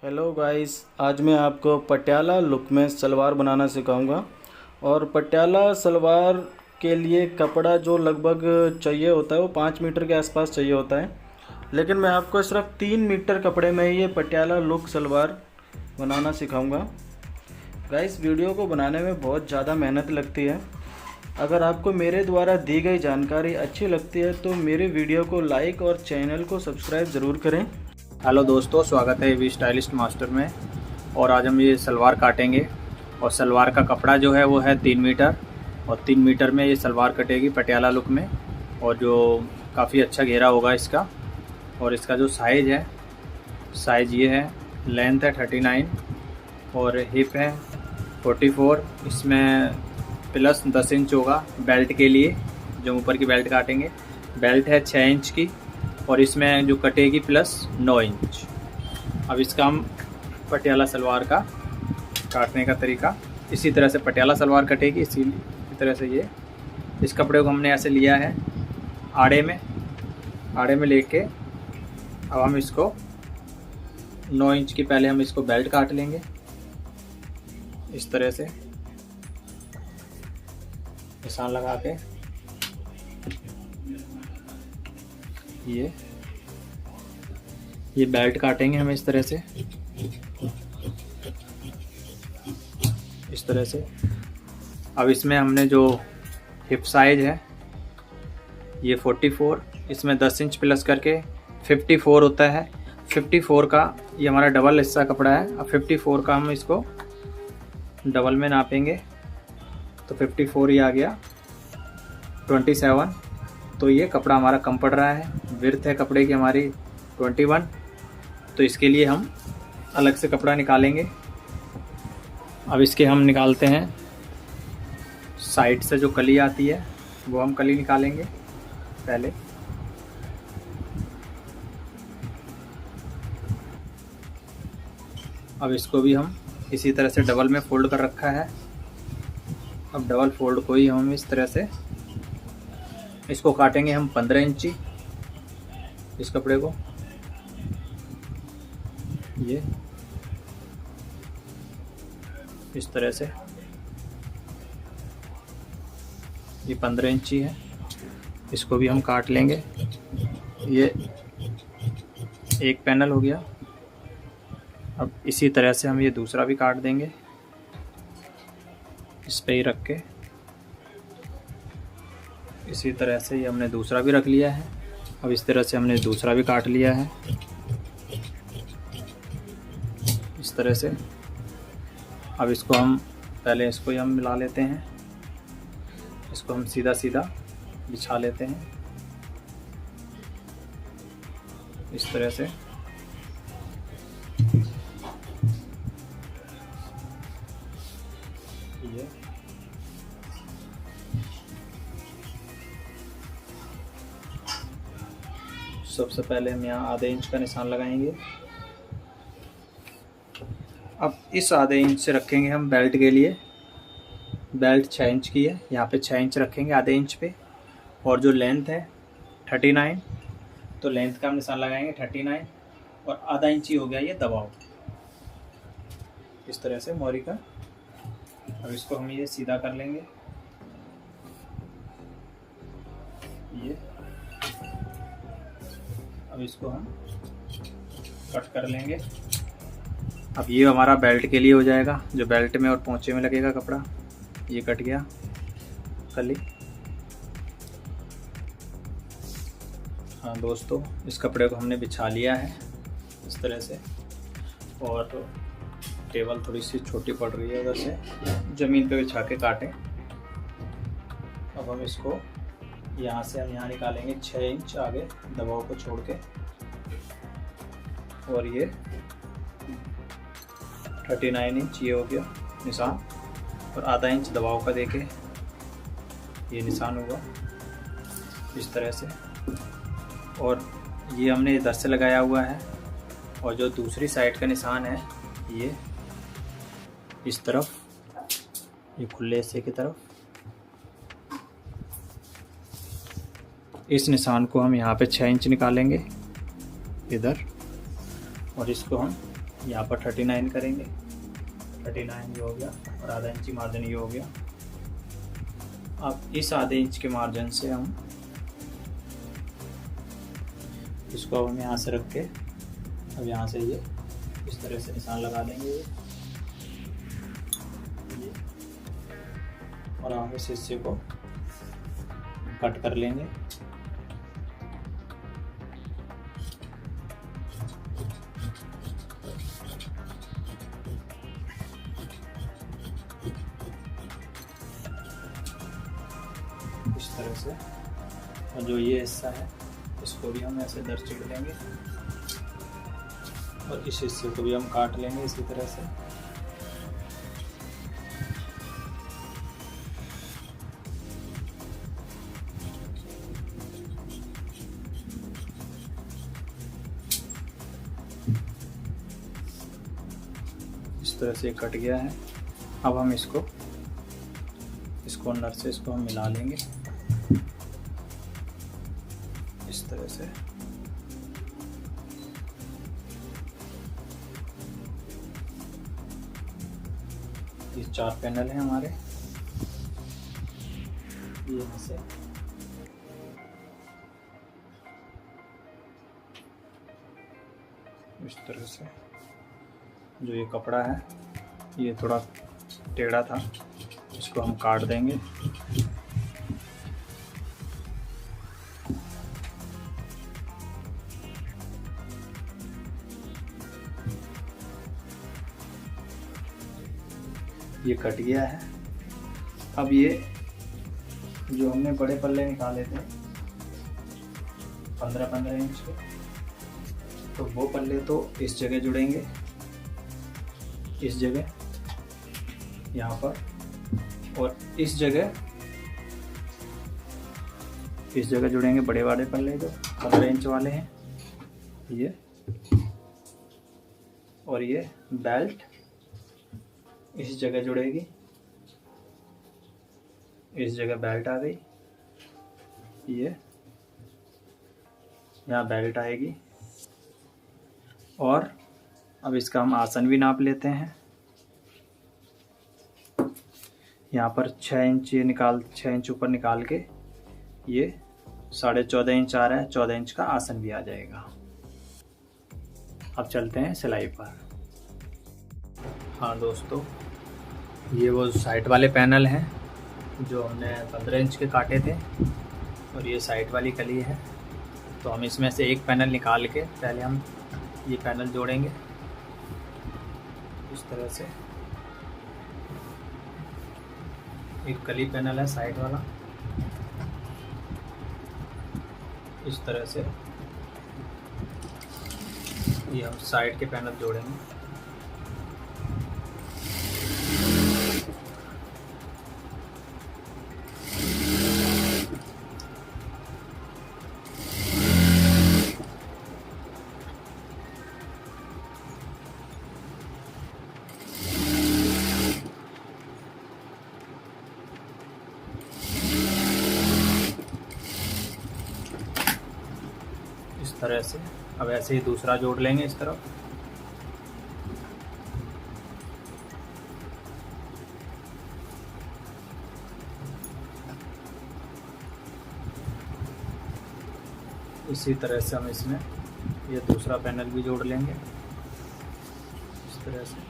Hello guys, आज मैं आपको पटियाला लुक में सलवार बनाना सिखाऊंगा। और पटियाला सलवार के लिए कपड़ा जो लगभग चाहिए होता है वो 5 मीटर के आसपास चाहिए होता है, लेकिन मैं आपको सिर्फ 3 मीटर कपड़े में ही ये पटियाला लुक सलवार बनाना सिखाऊंगा। गाइस, वीडियो को बनाने में बहुत ज़्यादा मेहनत लगती है। अगर आपको मेरे द्वारा दी गई जानकारी अच्छी लगती है तो मेरे वीडियो को लाइक और चैनल को सब्सक्राइब ज़रूर करें। हेलो दोस्तों, स्वागत है वी स्टाइलिस्ट मास्टर में। और आज हम ये सलवार काटेंगे और सलवार का कपड़ा जो है वो है 3 मीटर और 3 मीटर में ये सलवार कटेगी पटियाला लुक में। और जो काफ़ी अच्छा घेरा होगा इसका। और इसका जो साइज़ है, साइज़ ये है, लेंथ है 39 और हिप है 44। इसमें प्लस 10 इंच होगा बेल्ट के लिए, जो ऊपर की बेल्ट काटेंगे। बेल्ट है 6 इंच की और इसमें जो कटेगी प्लस 9 इंच। अब इसका हम पटियाला सलवार का काटने का तरीका इसी तरह से पटियाला सलवार कटेगी। इसी तरह से ये इस कपड़े को हमने ऐसे लिया है आड़े में लेके अब हम इसको 9 इंच की पहले हम इसको बेल्ट काट लेंगे इस तरह से निशान लगा के। ये बेल्ट काटेंगे हम इस तरह से अब इसमें हमने जो हिप साइज है ये 44, इसमें 10 इंच प्लस करके 54 होता है। 54 का ये हमारा डबल हिस्सा कपड़ा है। अब 54 का हम इसको डबल में नापेंगे तो 54 ही आ गया। 27 तो ये कपड़ा हमारा कम पड़ रहा है। विड्थ है कपड़े की हमारी 21, तो इसके लिए हम अलग से कपड़ा निकालेंगे। अब इसके हम निकालते हैं साइड से जो कली आती है वो हम कली निकालेंगे पहले। अब इसको भी हम इसी तरह से डबल में फोल्ड कर रखा है। अब डबल फोल्ड को ही हम इस तरह से इसको काटेंगे हम 15 इंची इस कपड़े को। ये इस तरह से ये 15 इंची है, इसको भी हम काट लेंगे। ये एक पैनल हो गया। अब इसी तरह से हम ये दूसरा भी काट देंगे इस पे ही रख के। इसी तरह से ये हमने दूसरा भी रख लिया है। अब इस तरह से हमने दूसरा भी काट लिया है इस तरह से। अब इसको हम पहले इसको हम मिला लेते हैं, इसको हम सीधा सीधा बिछा लेते हैं इस तरह से। ये सबसे पहले हम यहाँ आधे इंच का निशान लगाएंगे। अब इस आधे इंच से रखेंगे हम बेल्ट के लिए। बेल्ट 6 इंच की है, यहाँ पे 6 इंच रखेंगे आधे इंच पे। और जो लेंथ है 39, तो लेंथ का हम निशान लगाएंगे 39 और आधा इंच ही हो गया ये दबाव इस तरह से मोरी का। अब इसको हम ये सीधा कर लेंगे ये। अब इसको हम कट कर लेंगे। अब ये हमारा बेल्ट के लिए हो जाएगा, जो बेल्ट में और पोंचे में लगेगा कपड़ा। ये कट गया कली। हाँ दोस्तों, इस कपड़े को हमने बिछा लिया है इस तरह से। और टेबल थोड़ी सी छोटी पड़ रही है, उधर से ज़मीन पे बिछा के काटें। अब हम इसको यहाँ से हम यहाँ निकालेंगे 6 इंच आगे दबाव को छोड़ के। और ये 39 इंच ये हो गया निशान। और आधा इंच दबाव का देके ये निशान होगा इस तरह से। और ये हमने इधर से लगाया हुआ है। और जो दूसरी साइड का निशान है ये इस तरफ, ये खुले हिस्से की तरफ। इस निशान को हम यहाँ पे 6 इंच निकालेंगे इधर। और इसको हम यहाँ पर 39 करेंगे, 39 ये हो गया और आधा इंची मार्जिन ये हो गया। अब इस आधे इंच के मार्जिन से हम इसको हम यहाँ से रख के अब यहाँ से ये इस तरह से निशान लगा देंगे ये और हम इस हिस्से को कट कर लेंगे। इस तरह से, और जो ये हिस्सा है इसको भी हम ऐसे दर चिड़ लेंगे और इस हिस्से को भी हम काट लेंगे इसी तरह से। इस तरह से कट गया है। अब हम इसको इस कॉर्नर से इसको हम मिला लेंगे इस तरह से। ये 4 पैनल हैं हमारे, ये से इस तरह से। जो ये कपड़ा है ये थोड़ा टेढ़ा था, इसको हम काट देंगे। ये कट गया है। अब ये जो हमने बड़े पल्ले निकाले थे 15-15 इंच के, तो वो पल्ले तो इस जगह जुड़ेंगे, इस जगह यहाँ पर, और इस जगह जुड़ेंगे बड़े वाले पल्ले जो 15 इंच वाले हैं ये। और ये बेल्ट इस जगह जुड़ेगी, इस जगह बेल्ट आ गई, ये यहाँ बेल्ट आएगी। और अब इसका हम आसन भी नाप लेते हैं। यहाँ पर 6 इंच 6 इंच ऊपर निकाल के ये 14.5 इंच आ रहा है, 14 इंच का आसन भी आ जाएगा। अब चलते हैं सिलाई पर। हाँ दोस्तों, ये वो साइड वाले पैनल हैं जो हमने 15 इंच के काटे थे और ये साइड वाली कली है। तो हम इसमें से एक पैनल निकाल के पहले हम ये पैनल जोड़ेंगे इस तरह से। एक कली पैनल है साइड वाला, इस तरह से ये हम साइड के पैनल जोड़ेंगे। इस तरह से अब ऐसे ही दूसरा जोड़ लेंगे इस तरफ। इसी तरह से हम इसमें ये दूसरा पैनल भी जोड़ लेंगे इस तरह से।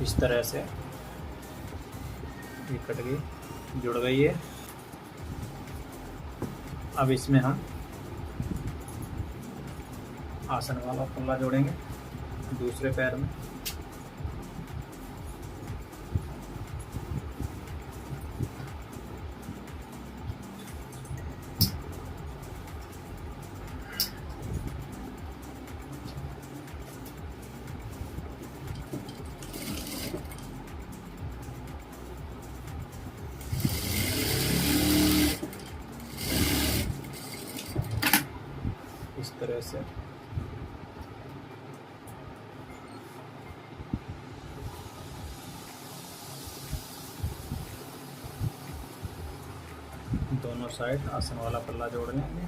इस तरह से ये कट गई, जुड़ गई है। अब इसमें हम आसन वाला पल्ला जोड़ेंगे दूसरे पैर में। तरह से दोनों साइड आसन वाला पल्ला जोड़ लेंगे।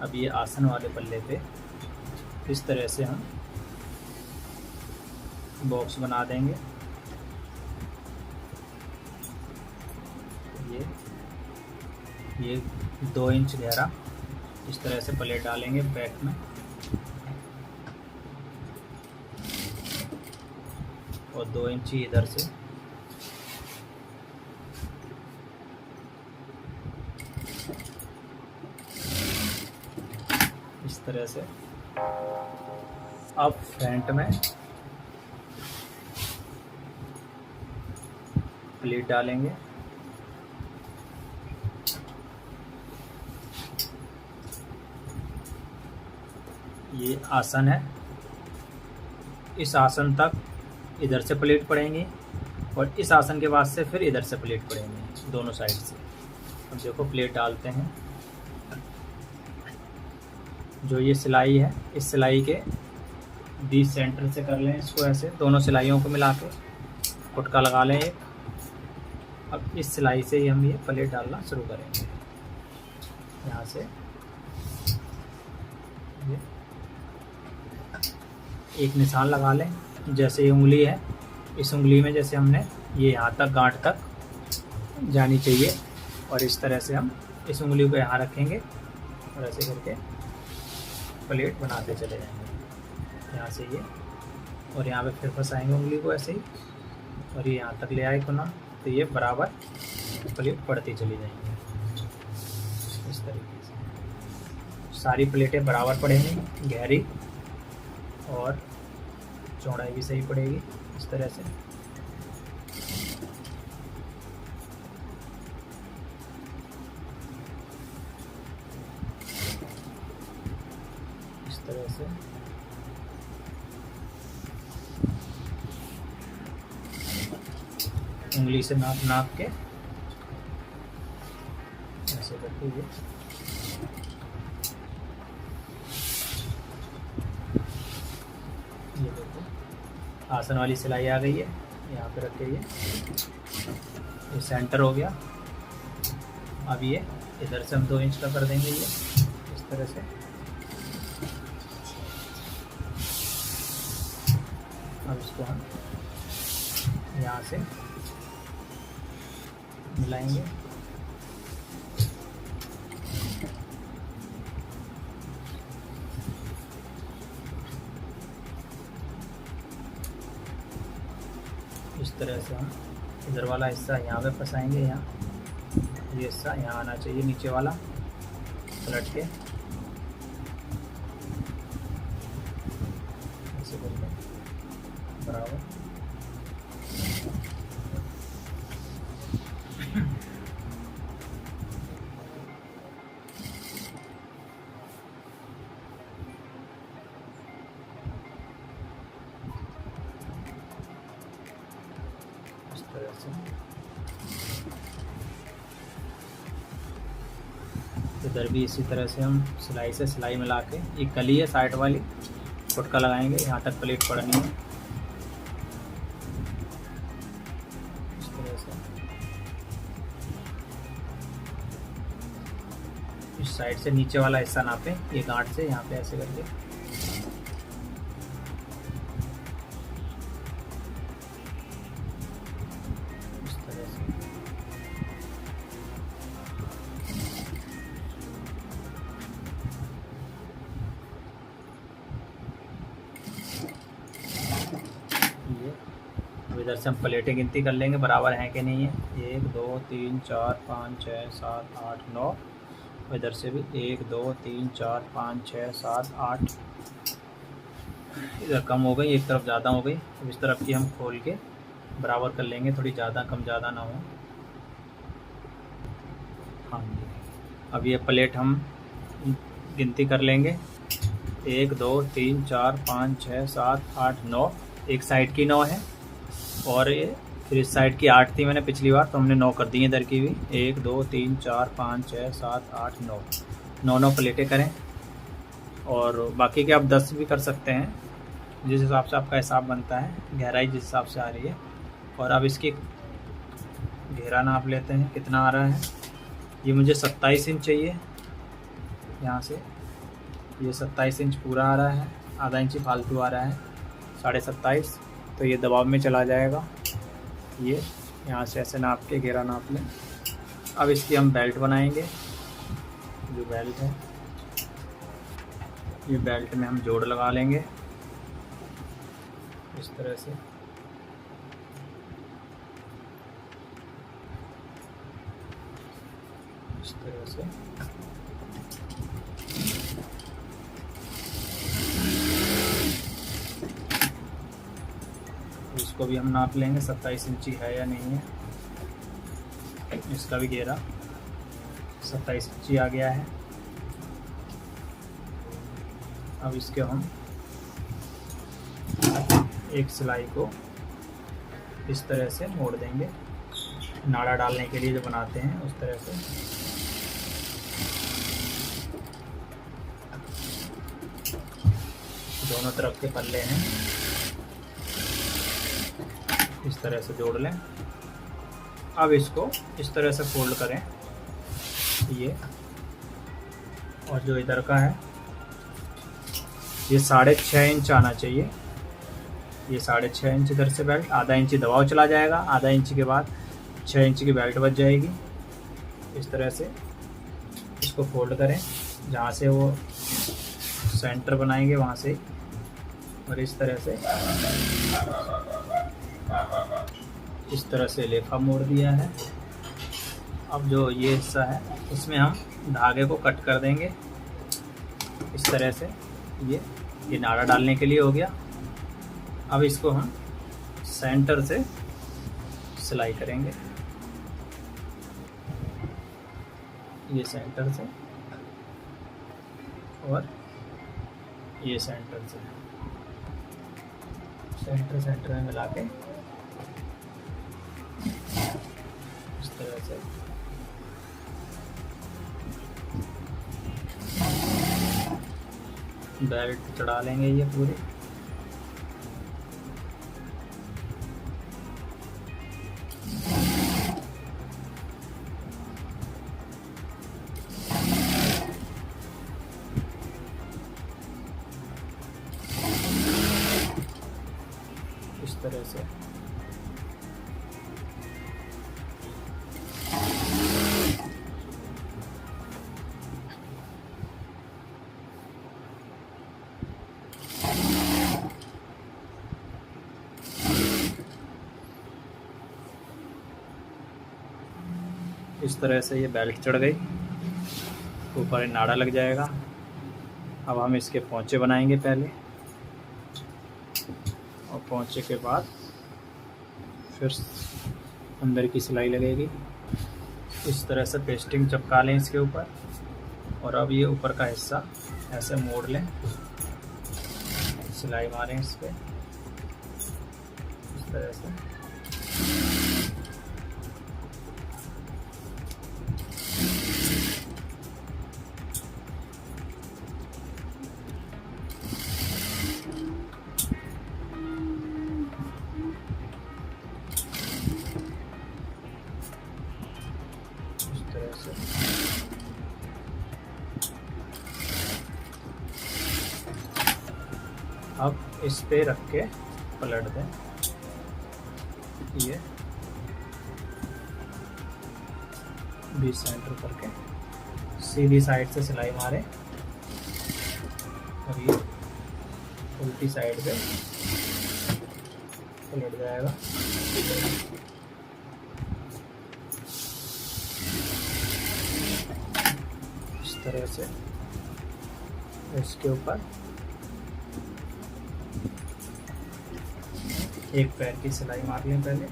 अब ये आसन वाले पल्ले पे इस तरह से हम बॉक्स बना देंगे। ये 2 इंच गहरा इस तरह से प्लेट डालेंगे बैक में, और 2 इंच इधर से। इस तरह से अब फ्रंट में प्लेट डालेंगे। ये आसन है, इस आसन तक इधर से प्लेट पड़ेंगी और इस आसन के बाद से फिर इधर से प्लेट पड़ेंगी दोनों साइड से। अब देखो प्लेट डालते हैं। जो ये सिलाई है, इस सिलाई के बीच सेंटर से कर लें इसको ऐसे, दोनों सिलाइयों को मिला के कुटका लगा लें एक। अब इस सिलाई से ही हम ये प्लेट डालना शुरू करेंगे। यहाँ से ये एक निशान लगा लें, जैसे ये उंगली है, इस उंगली में जैसे हमने ये यहाँ तक गांठ तक जानी चाहिए, और इस तरह से हम इस उंगली को यहाँ रखेंगे और ऐसे करके प्लेट बनाते चले जाएंगे। यहाँ से ये, और यहाँ पे फिर फंसाएंगे उंगली को ऐसे ही, और ये यहाँ तक ले आए कोना, तो ये बराबर प्लेट पड़ती चली जाएंगी। इस तरीके से सारी प्लेटें बराबर पड़ेंगी, गहरी और चौड़ाई भी सही पड़ेगी। इस तरह से उंगली से नाप नाप के ऐसे करके ये देखो आसन वाली सिलाई आ गई है। यहाँ पे रखे ये सेंटर हो गया। अब ये इधर से हम 2 इंच का कर देंगे ये इस तरह से। अब इसको हम यहाँ से मिलाएंगे। इस तरह से हम इधर वाला हिस्सा यहाँ पे फंसाएंगे। यहाँ ये हिस्सा यहाँ आना चाहिए, नीचे वाला पलट के ऐसे करके बराबर। इस तरह से इधर भी इसी तरह से हम सिलाई से सिलाई मिला के, एक कली है साइड वाली, फुटका लगाएंगे। यहाँ तक प्लेट पड़नी है इस तरह से। इस साइड से नीचे वाला हिस्सा नापें, ये गांठ से यहाँ पे ऐसे करके इस तरह से। इधर से हम प्लेटें गिनती कर लेंगे बराबर हैं कि नहीं है। 1 2 3 4 5 6 7 8 9। इधर से भी 1 2 3 4 5 6 7 8। इधर कम हो गई, एक तरफ ज़्यादा हो गई। अब इस तरफ की हम खोल के बराबर कर लेंगे, थोड़ी ज़्यादा कम ज़्यादा ना हो। हाँ जी, अब ये प्लेट हम गिनती कर लेंगे। 1 2 3 4 5 6 7 8 9, एक साइड की 9 है और ये फिर इस साइड की 8 थी मैंने पिछली बार, तो हमने 9 कर दी इधर की भी। 1 2 3 4 5 6 7 8 9, 9 प्लेटें करें। और बाकी के आप 10 भी कर सकते हैं, जिस हिसाब से आपका हिसाब बनता है, गहराई जिस हिसाब से आ रही है। और अब इसकी घेरा नाप लेते हैं कितना आ रहा है। ये मुझे 27 इंच चाहिए, यहाँ से ये 27 इंच पूरा आ रहा है, आधा इंच फालतू आ रहा है 27.5, तो ये दबाव में चला जाएगा। ये यहाँ से ऐसे नाप के घेरा नाप लें। अब इसकी हम बेल्ट बनाएंगे। जो बेल्ट है, ये बेल्ट में हम जोड़ लगा लेंगे इस तरह से। इस तरह से इसको भी हम नाप लेंगे 27 इंची है या नहीं है। इसका भी घेरा 27 इंची आ गया है। अब इसके हम एक सिलाई को इस तरह से मोड़ देंगे, नाड़ा डालने के लिए जो बनाते हैं उस तरह से। दोनों तरफ के पल्ले हैं, इस तरह से जोड़ लें। अब इसको इस तरह से फोल्ड करें ये, और जो इधर का है ये 6.5 इंच आना चाहिए। ये 6.5 इंच इधर से बेल्ट, आधा इंच दबाव चला जाएगा, आधा इंच के बाद 6 इंच की बेल्ट बच जाएगी। इस तरह से इसको फोल्ड करें, जहाँ से वो सेंटर बनाएंगे वहाँ से, और इस तरह से लेफा मोड़ दिया है। अब जो ये हिस्सा है इसमें हम धागे को कट कर देंगे इस तरह से। ये नाड़ा डालने के लिए हो गया। अब इसको हम सेंटर से सिलाई करेंगे, ये सेंटर से और ये सेंटर से, सेंटर में मिला के इस तरह से बेल्ट चढ़ा लेंगे ये पूरी। इस तरह से ये बेल्ट चढ़ गई, ऊपर नाड़ा लग जाएगा। अब हम इसके पोंचे बनाएंगे पहले, और पोंचे के बाद फिर अंदर की सिलाई लगेगी। इस तरह से पेस्टिंग चिपका लें इसके ऊपर, और अब ये ऊपर का हिस्सा ऐसे मोड़ लें, सिलाई मारें इस पर इस तरह से। अब इस पे रख के पलट दें, ये बीच सेंटर करके सीधी साइड से सिलाई मारें, और ये उल्टी साइड पे पलट जाएगा। इस तरह से इसके ऊपर एक पैर की सिलाई मार लें पहले।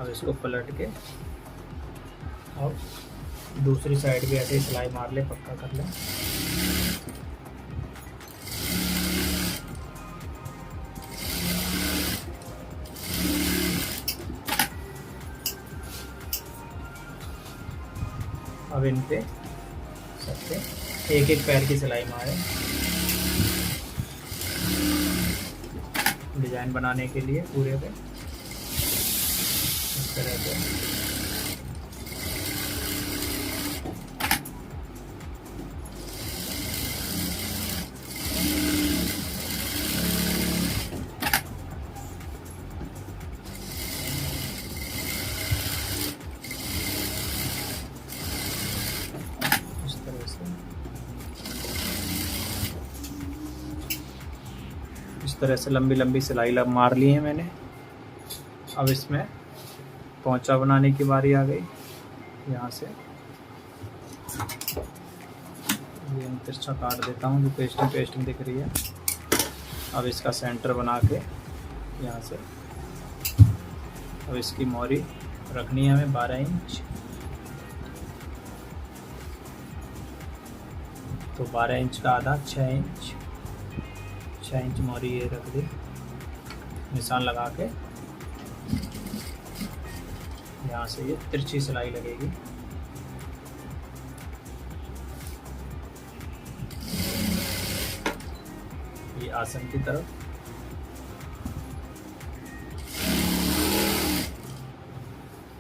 अब इसको पलट के और दूसरी साइड भी ऐसे ही सिलाई मार ले, पक्का कर ले। अब इन पे सबसे एक एक पैर की सिलाई मारे डिजाइन बनाने के लिए पूरे पे इस तरह से। इस तरह से लंबी लंबी सिलाई मार ली है मैंने। अब इसमें पोंचा बनाने की बारी आ गई। यहाँ से ये तिरछा काट देता हूँ जो पेस्टिंग दिख रही है। अब इसका सेंटर बना के यहाँ से अब इसकी मोरी रखनी है हमें 12 इंच। तो 12 इंच का आधा 6 इंच मोरी ये रख दी, निशान लगा के यहाँ से ये तिरछी सिलाई लगेगी। ये आसन की तरफ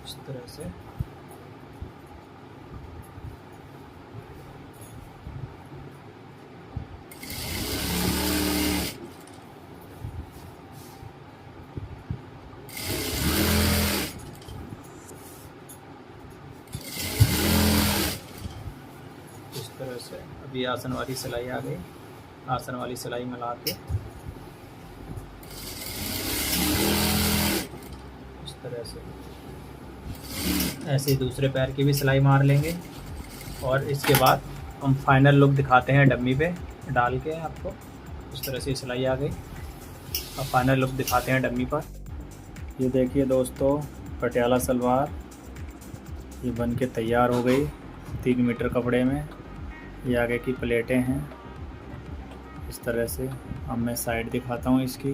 इस तरह से अभी आसन वाली सिलाई आ गई। आसन वाली सिलाई मिला के इस तरह से ऐसे ही दूसरे पैर की भी सिलाई मार लेंगे। और इसके बाद हम फाइनल लुक दिखाते हैं डम्मी पे डाल के आपको। इस तरह से सिलाई आ गई। अब फाइनल लुक दिखाते हैं डम्मी पर। ये देखिए दोस्तों, पटियाला सलवार ये बन के तैयार हो गई 3 मीटर कपड़े में। ये आगे की प्लेटें हैं इस तरह से। अब मैं साइड दिखाता हूँ इसकी।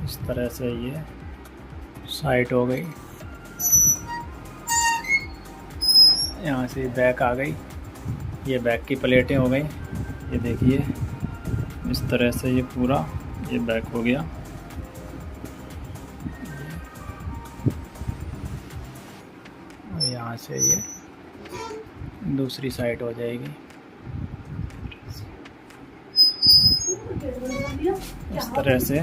इस तरह से ये साइड हो गई। यहाँ से बैक आ गई। ये बैक की प्लेटें हो गई। ये देखिए इस तरह से ये पूरा ये बैक हो गया। यहाँ से ये दूसरी साइड हो जाएगी इस तरह से।